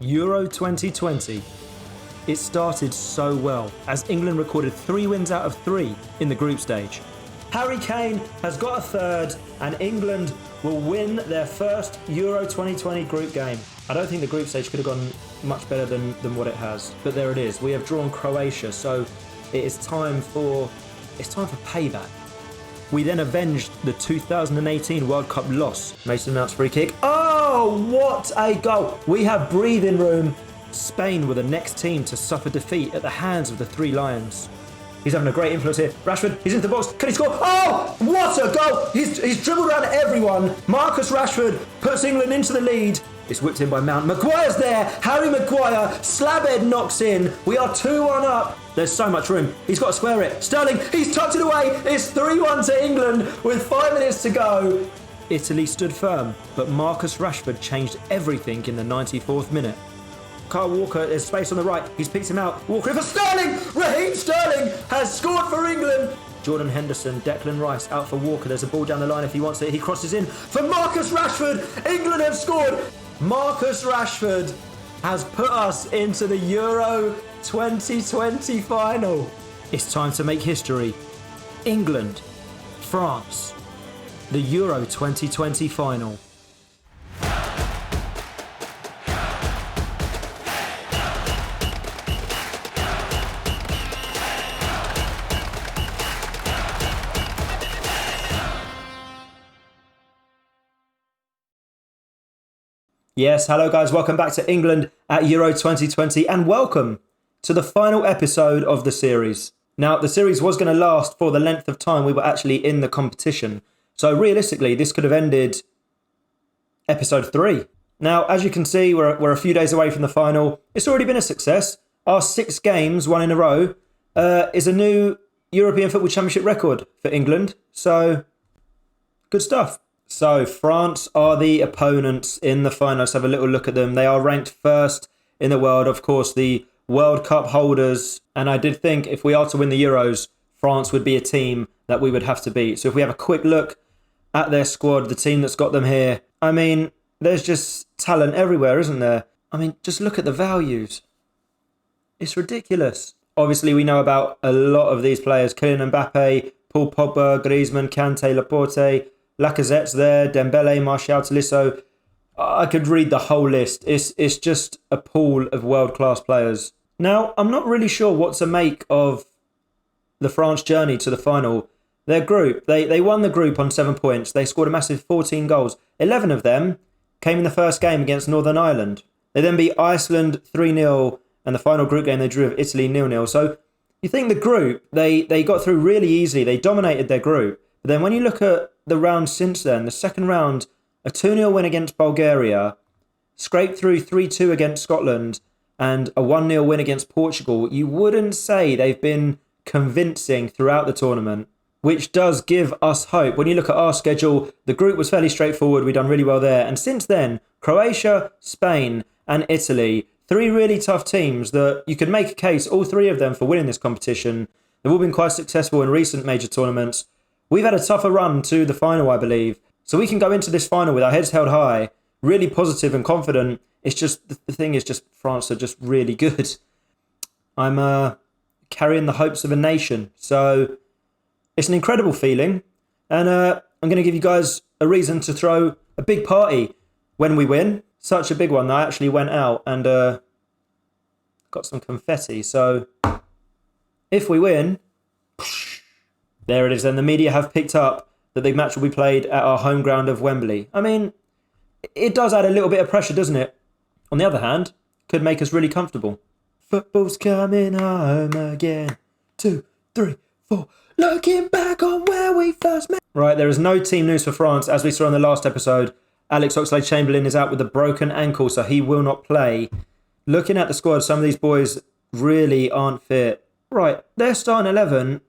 Euro 2020. It started so well as England recorded 3 wins out of 3 in the group stage. Harry Kane has got a third and England will win their first Euro 2020 group game. I don't think the group stage could have gone much better than what it has, but there it is. We have drawn Croatia, so it is time for payback. We then avenged the 2018 World Cup loss. Mason Mount's free kick. Oh, what a goal! We have breathing room. Spain were the next team to suffer defeat at the hands of the Three Lions. He's having a great influence here. Rashford, he's into the box. Can he score? Oh, what a goal! He's dribbled around everyone. Marcus Rashford puts England into the lead. It's whipped in by Mount. Maguire's there. Harry Maguire. Slabhead knocks in. We are 2-1 up. There's so much room. He's got to square it. Sterling, he's tucked it away. It's 3-1 to England with 5 minutes to go. Italy stood firm, but Marcus Rashford changed everything in the 94th minute. Kyle Walker, there's space on the right. He's picked him out. Walker for Sterling! Raheem Sterling has scored for England. Jordan Henderson, Declan Rice out for Walker. There's a ball down the line if he wants it. He crosses in for Marcus Rashford. England have scored. Marcus Rashford has put us into the Euro 2020 final. It's time to make history. England, France, the Euro 2020 final. Yes, hello guys, welcome back to England at Euro 2020 and welcome to the final episode of the series. Now, the series was going to last for the length of time we were actually in the competition. So realistically, this could have ended episode 3. Now, as you can see, we're a few days away from the final. It's already been a success. Our 6 games, 1 in a row, is a new European Football Championship record for England. So, good stuff. So, France are the opponents in the final. Let's have a little look at them. They are ranked first in the world, of course, the World Cup holders. And I did think if we are to win the Euros, France would be a team that we would have to beat. So if we have a quick look at their squad, the team that's got them here, I mean, there's just talent everywhere, isn't there? I mean, just look at the values. It's ridiculous. Obviously, we know about a lot of these players. Kylian Mbappe, Paul Pogba, Griezmann, Kante, Laporte, Lacazette's there, Dembele, Martial, Tolisso. I could read the whole list. It's just a pool of world-class players. Now, I'm not really sure what to make of the France journey to the final. Their group, they won the group on 7 points. They scored a massive 14 goals. 11 of them came in the first game against Northern Ireland. They then beat Iceland 3-0, and the final group game they drew with Italy 0-0. So you think the group, they got through really easily. They dominated their group. But then when you look at the round since then, the second round, a 2-0 win against Bulgaria, scraped through 3-2 against Scotland, and a 1-0 win against Portugal, you wouldn't say they've been convincing throughout the tournament, which does give us hope. When you look at our schedule, the group was fairly straightforward. We've done really well there. And since then, Croatia, Spain, and Italy, 3 really tough teams that you could make a case, all 3 of them, for winning this competition. They've all been quite successful in recent major tournaments. We've had a tougher run to the final, I believe. So we can go into this final with our heads held high, really positive and confident. It's just, the thing is just, France are just really good. I'm carrying the hopes of a nation. So it's an incredible feeling. And I'm going to give you guys a reason to throw a big party when we win. Such a big one that I actually went out and got some confetti. So if we win, there it is. Then the media have picked up that the match will be played at our home ground of Wembley. I mean, it does add a little bit of pressure, doesn't it? On the other hand, could make us really comfortable. Football's coming home again. 2, 3, 4. Looking back on where we first met. Right, there is no team news for France. As we saw in the last episode, Alex Oxlade-Chamberlain is out with a broken ankle, so he will not play. Looking at the squad, some of these boys really aren't fit. Right, their starting 11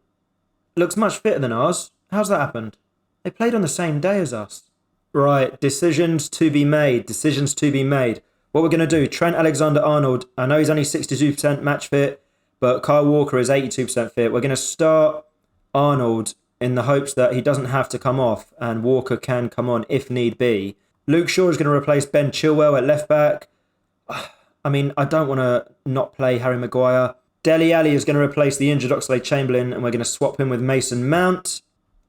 looks much fitter than ours. How's that happened? They played on the same day as us. Right, decisions to be made. Decisions to be made. What we're going to do, Trent Alexander-Arnold, I know he's only 62% match fit, but Kyle Walker is 82% fit. We're going to start Arnold in the hopes that he doesn't have to come off and Walker can come on if need be. Luke Shaw is going to replace Ben Chilwell at left back. I mean, I don't want to not play Harry Maguire. Dele Alli is going to replace the injured Oxlade-Chamberlain, and we're going to swap him with Mason Mount.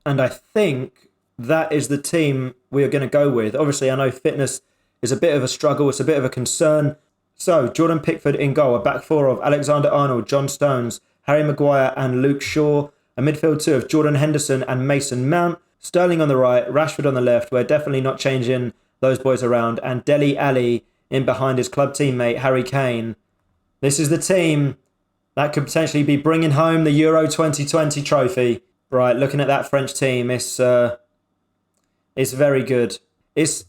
And I think that is the team we are going to go with. Obviously, I know fitness is a bit of a struggle. It's a bit of a concern. So, Jordan Pickford in goal. A back four of Alexander-Arnold, John Stones, Harry Maguire and Luke Shaw. A midfield two of Jordan Henderson and Mason Mount. Sterling on the right, Rashford on the left. We're definitely not changing those boys around. And Dele Alli in behind his club teammate, Harry Kane. This is the team that could potentially be bringing home the Euro 2020 trophy. Right, looking at that French team, it's very good. It's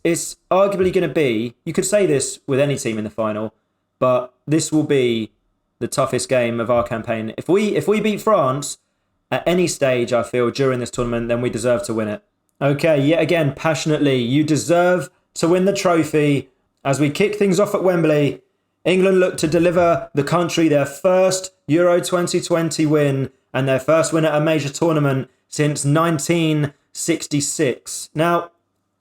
arguably going to be, you could say this with any team in the final, but this will be the toughest game of our campaign. If we beat France at any stage, I feel, during this tournament, then we deserve to win it. Okay, yet again, passionately, you deserve to win the trophy. As we kick things off at Wembley, England look to deliver the country their first Euro 2020 win and their first win at a major tournament since 1966. Now,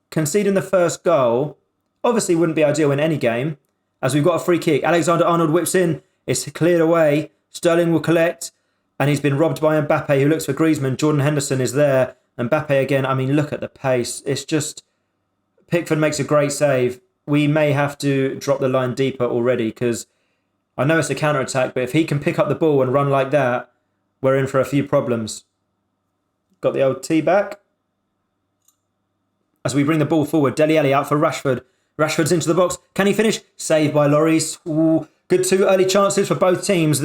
conceding the first goal obviously wouldn't be ideal in any game, as we've got a free kick. Alexander-Arnold whips in, it's cleared away, Sterling will collect, and he's been robbed by Mbappe, who looks for Griezmann. Jordan Henderson is there, Mbappe again. I mean, look at the pace. It's just, Pickford makes a great save. We may have to drop the line deeper already, because I know it's a counter-attack, but if he can pick up the ball and run like that, we're in for a few problems. Got the old tee back. As we bring the ball forward, Dele Alli out for Rashford. Rashford's into the box. Can he finish? Saved by Lloris. Ooh, good two early chances for both teams.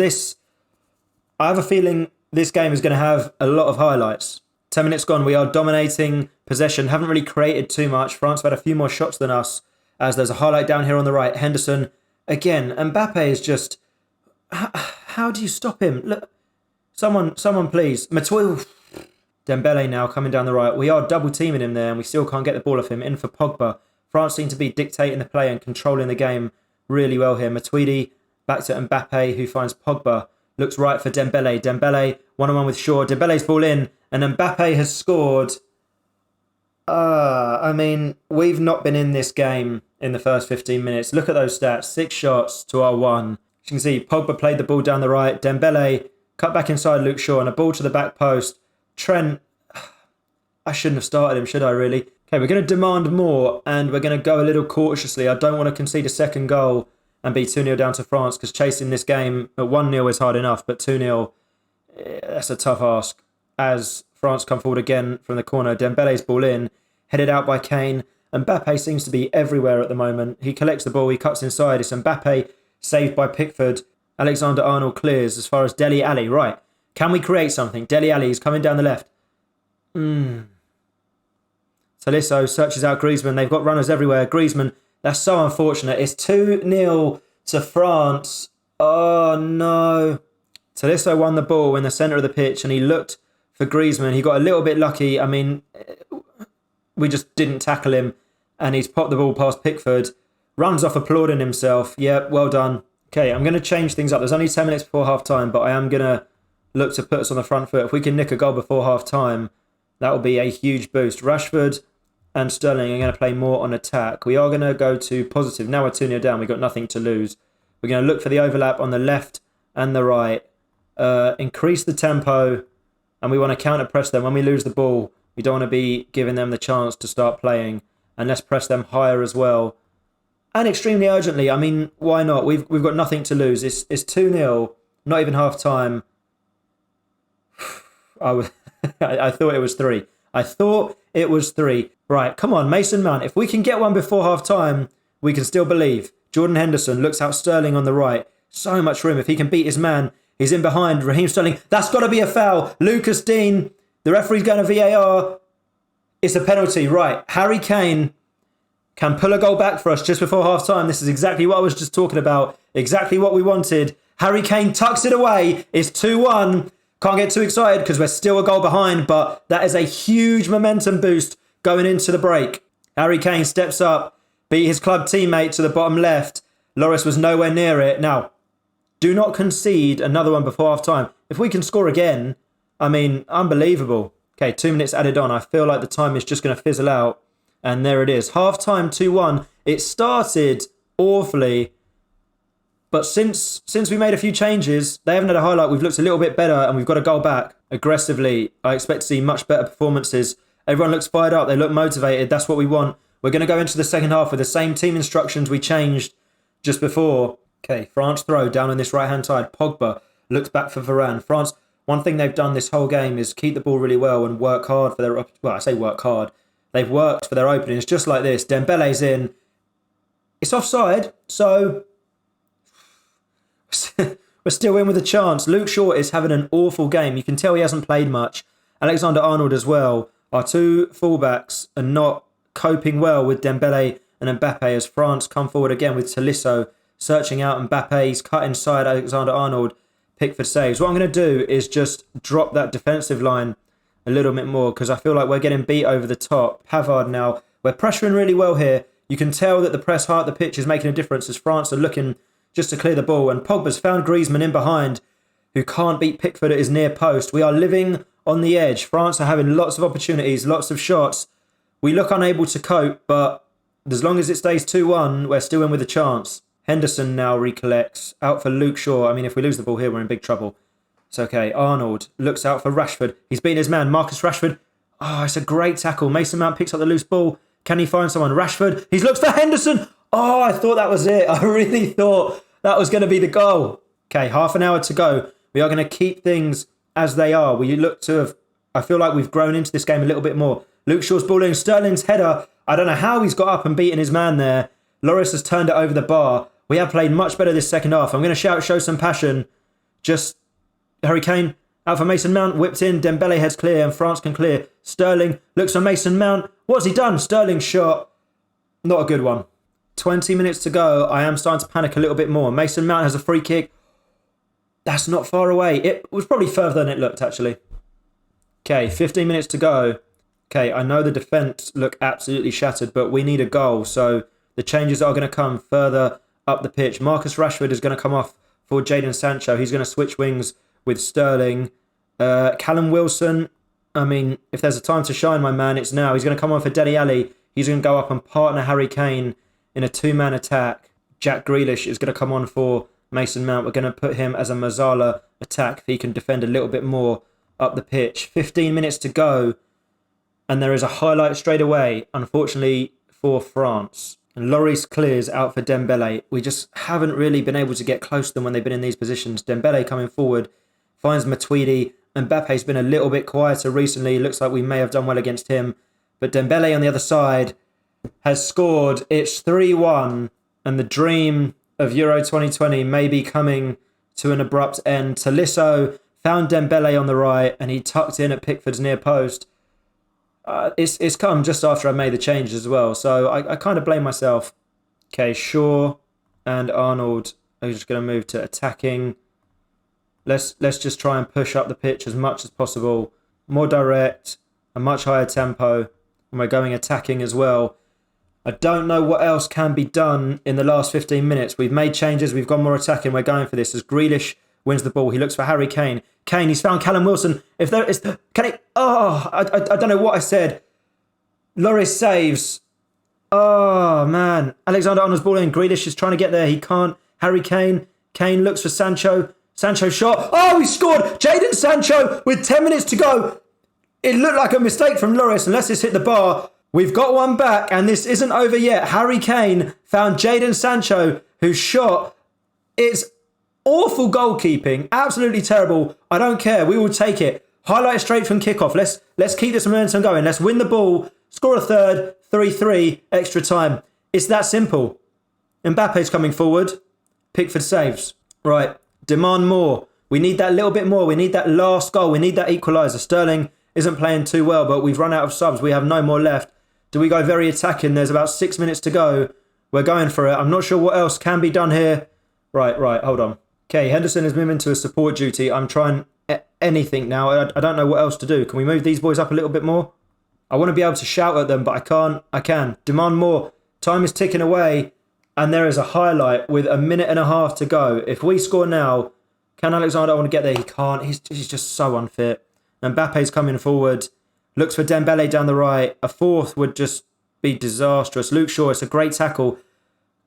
I have a feeling this game is going to have a lot of highlights. 10 minutes gone. We are dominating possession. Haven't really created too much. France have had a few more shots than us, as there's a highlight down here on the right. Henderson. Again, Mbappe is just... How do you stop him? Look, someone please. Matuidi. Dembele now coming down the right. We are double teaming him there and we still can't get the ball off him. In for Pogba. France seem to be dictating the play and controlling the game really well here. Matuidi back to Mbappe, who finds Pogba. Looks right for Dembele. Dembele one-on-one with Shaw. Dembele's ball in and Mbappe has scored. I mean, we've not been in this game in the first 15 minutes. Look at those stats. 6 shots to our 1. As you can see, Pogba played the ball down the right. Dembele cut back inside Luke Shaw and a ball to the back post. Trent, I shouldn't have started him, should I really? Okay, we're going to demand more and we're going to go a little cautiously. I don't want to concede a second goal and be 2-0 down to France, because chasing this game at 1-0 is hard enough, but 2-0, that's a tough ask. As France come forward again from the corner, Dembele's ball in, headed out by Kane. Mbappe seems to be everywhere at the moment. He collects the ball, he cuts inside. It's Mbappe, saved by Pickford. Alexander-Arnold clears as far as Dele Alli. Right, can we create something? Dele Alli is coming down the left. Tolisso searches out Griezmann. They've got runners everywhere. Griezmann, that's so unfortunate. It's 2-0 to France. Oh, no. Tolisso won the ball in the centre of the pitch and he looked for Griezmann. He got a little bit lucky. I mean, we just didn't tackle him and he's popped the ball past Pickford. Runs off applauding himself. Yeah, well done. Okay, I'm going to change things up. There's only 10 minutes before half-time, but I am going to look to put us on the front foot. If we can nick a goal before half-time, that will be a huge boost. Rashford and Sterling are going to play more on attack. We are going to go to positive. Now we're 2-0 down. We've got nothing to lose. We're going to look for the overlap on the left and the right. Increase the tempo, and we want to counter-press them. When we lose the ball, we don't want to be giving them the chance to start playing. And let's press them higher as well. And extremely urgently. I mean, why not? We've got nothing to lose. It's 2-0, not even half-time. I thought it was 3. I thought it was 3. Right, come on, Mason Mount. If we can get one before half-time, we can still believe. Jordan Henderson looks out Sterling on the right. So much room. If he can beat his man, he's in behind. Raheem Sterling, that's got to be a foul. Lucas Dean, the referee's going to VAR. It's a penalty. Right, Harry Kane can pull a goal back for us just before half-time. This is exactly what I was just talking about. Exactly what we wanted. Harry Kane tucks it away. It's 2-1. Can't get too excited because we're still a goal behind, but that is a huge momentum boost going into the break. Harry Kane steps up, beat his club teammate to the bottom left. Lloris was nowhere near it. Now, do not concede another one before half-time. If we can score again, I mean, unbelievable. Okay, 2 minutes added on. I feel like the time is just going to fizzle out. And there it is. Half-time 2-1. It started awfully. But since we made a few changes, they haven't had a highlight. We've looked a little bit better and we've got a goal back aggressively. I expect to see much better performances. Everyone looks fired up. They look motivated. That's what we want. We're going to go into the second half with the same team instructions we changed just before. Okay, France throw down on this right-hand side. Pogba looks back for Varane. France, one thing they've done this whole game is keep the ball really well and work hard for their... Well, I say work hard. They've worked for their openings just like this. Dembele's in. It's offside, so... We're still in with a chance. Luke Shaw is having an awful game. You can tell he hasn't played much. Alexander-Arnold as well. Our two fullbacks are not coping well with Dembele and Mbappe as France come forward again with Tolisso searching out Mbappe. He's cut inside Alexander-Arnold. Pickford saves. What I'm going to do is just drop that defensive line a little bit more because I feel like we're getting beat over the top. Pavard now. We're pressuring really well here. You can tell that the press high at the pitch is making a difference as France are looking just to clear the ball. And Pogba's found Griezmann in behind who can't beat Pickford at his near post. We are living on the edge. France are having lots of opportunities, lots of shots. We look unable to cope, but as long as it stays 2-1, we're still in with a chance. Henderson now recollects. Out for Luke Shaw. I mean, if we lose the ball here, we're in big trouble. It's okay. Arnold looks out for Rashford. He's beaten his man, Marcus Rashford. Oh, it's a great tackle. Mason Mount picks up the loose ball. Can he find someone? Rashford. He looks for Henderson. Oh, I thought that was it. I really thought that was going to be the goal. Okay, half an hour to go. We are going to keep things as they are. We look to have... I feel like we've grown into this game a little bit more. Luke Shaw's ball in. Sterling's header. I don't know how he's got up and beaten his man there. Lloris has turned it over the bar. We have played much better this second half. I'm going to show some passion. Just Harry Kane out for Mason Mount. Whipped in. Dembele heads clear and France can clear. Sterling looks for Mason Mount. What's he done? Sterling shot. Not a good one. 20 minutes to go. I am starting to panic a little bit more. Mason Mount has a free kick. That's not far away. It was probably further than it looked, actually. Okay, 15 minutes to go. Okay, I know the defence look absolutely shattered, but we need a goal. So the changes are going to come further up the pitch. Marcus Rashford is going to come off for Jadon Sancho. He's going to switch wings with Sterling. Callum Wilson, I mean, if there's a time to shine, my man, it's now. He's going to come on for Dele Alli. He's going to go up and partner Harry Kane in a two-man attack. Jack Grealish is going to come on for Mason Mount. We're going to put him as a Mazzala attack if he can defend a little bit more up the pitch. 15 minutes to go. And there is a highlight straight away, unfortunately, for France. And Lloris clears out for Dembele. We just haven't really been able to get close to them when they've been in these positions. Dembele coming forward, finds Matuidi. Mbappe's been a little bit quieter recently. Looks like we may have done well against him. But Dembele on the other side has scored. It's 3-1. And the dream of Euro 2020 may be coming to an abrupt end. Tolisso found Dembele on the right and he tucked in at Pickford's near post. It's come just after I made the changes as well, so I kind of blame myself. Okay, Shaw and Arnold are just going to move to attacking. Let's just try and push up the pitch as much as possible. More direct, a much higher tempo, and we're going attacking as well. I don't know what else can be done in the last 15 minutes. We've made changes, we've gone more attacking, we're going for this. As Grealish wins the ball, he looks for Harry Kane. Kane, he's found Callum Wilson. If there is... Can it... Oh, I don't know what I said. Lloris saves. Oh, man. Alexander-Arnold's ball in. Grealish is trying to get there. He can't. Harry Kane. Kane looks for Sancho. Sancho shot. Oh, he scored. Jadon Sancho with 10 minutes to go. It looked like a mistake from Lloris unless it's hit the bar. We've got one back and this isn't over yet. Harry Kane found Jadon Sancho who shot. It's awful goalkeeping. Absolutely terrible. I don't care. We will take it. Highlight straight from kickoff. Let's keep this momentum going. Let's win the ball. Score a third. 3-3. Extra time. It's that simple. Mbappe's coming forward. Pickford saves. Right. Demand more. We need that little bit more. We need that last goal. We need that equaliser. Sterling isn't playing too well, but we've run out of subs. We have no more left. Do we go very attacking? There's about 6 minutes to go. We're going for it. I'm not sure what else can be done here. Right. Hold on. Okay, Henderson is moving to a support duty. I'm trying anything now. I don't know what else to do. Can we move these boys up a little bit more? I want to be able to shout at them, but I can't. I can. Demand more. Time is ticking away, and there is a highlight with a minute and a half to go. If we score now, can Alexander want to get there? He can't. He's just so unfit. Mbappe's coming forward. Looks for Dembele down the right. A fourth would just be disastrous. Luke Shaw, it's a great tackle.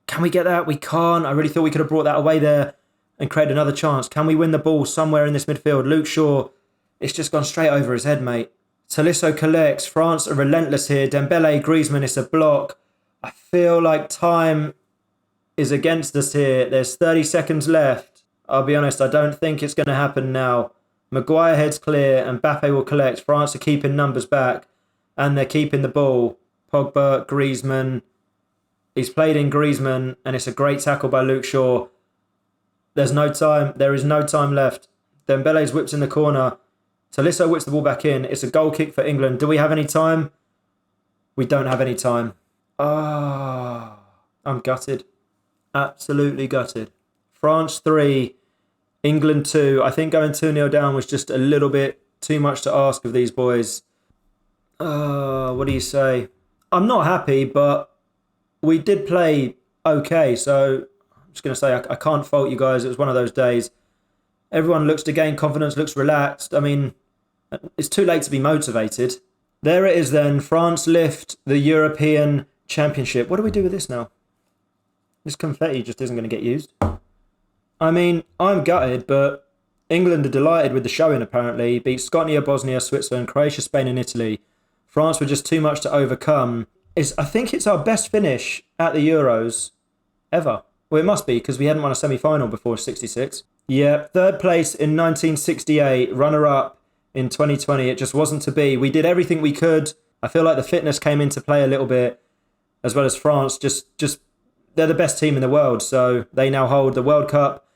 Can we get that? We can't. I really thought we could have brought that away there and created another chance. Can we win the ball somewhere in this midfield? Luke Shaw, it's just gone straight over his head, mate. Tolisso collects. France are relentless here. Dembele, Griezmann, it's a block. I feel like time is against us here. There's 30 seconds left. I'll be honest, I don't think it's going to happen now. Maguire heads clear and Mbappe will collect. France are keeping numbers back and they're keeping the ball. Pogba, Griezmann. He's played in Griezmann and it's a great tackle by Luke Shaw. There's no time. There is no time left. Dembele's whips in the corner. Tolisso whips the ball back in. It's a goal kick for England. Do we have any time? We don't have any time. I'm gutted. Absolutely gutted. France 3, England 2. I think going 2-0 down was just a little bit too much to ask of these boys. What do you say? I'm not happy, but we did play okay. So I'm just going to say I can't fault you guys. It was one of those days. Everyone looks to gain confidence, looks relaxed. I mean, it's too late to be motivated. There it is then. France lift the European Championship. What do we do with this now? This confetti just isn't going to get used. I mean, I'm gutted, but England are delighted with the showing apparently. Beat Scotland, Bosnia, Switzerland, Croatia, Spain and Italy. France were just too much to overcome. I think it's our best finish at the Euros ever. Well, it must be because we hadn't won a semi-final before 66. Yeah, third place in 1968, runner-up in 2020. It just wasn't to be. We did everything we could. I feel like the fitness came into play a little bit, as well as France. Just they're the best team in the world, so they now hold the World Cup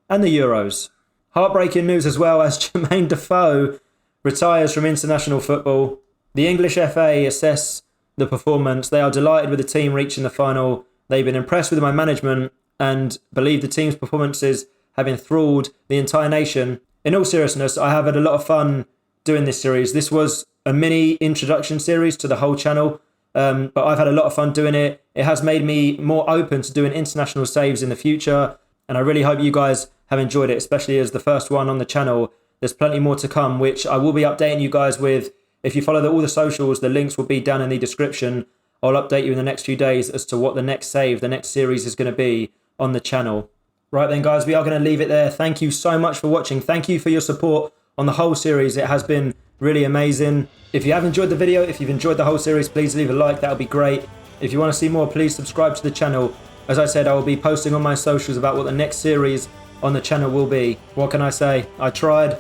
and the Euros. Heartbreaking news as well, as Jermaine Defoe retires from international football. The English FA assess the performance. They are delighted with the team reaching the final. They've been impressed with my management and believe the team's performances have enthralled the entire nation. In all seriousness, I have had a lot of fun doing this series. This was a mini introduction series to the whole channel, but I've had a lot of fun doing it. It has made me more open to doing international saves in the future, and I really hope you guys have enjoyed it, especially as the first one on the channel. There's plenty more to come, which I will be updating you guys with. If you follow all the socials, the links will be down in the description. I'll update you in the next few days as to what the next save, the next series is going to be on the channel. Right then, guys, we are going to leave it there. Thank you so much for watching. Thank you for your support on the whole series. It has been really amazing. If you have enjoyed the video, if you've enjoyed the whole series, please leave a like. That would be great. If you want to see more, please subscribe to the channel. As I said, I will be posting on my socials about what the next series on the channel will be. What can I say? I tried.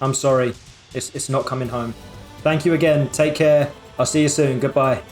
I'm sorry. It's not coming home. Thank you again. Take care. I'll see you soon. Goodbye.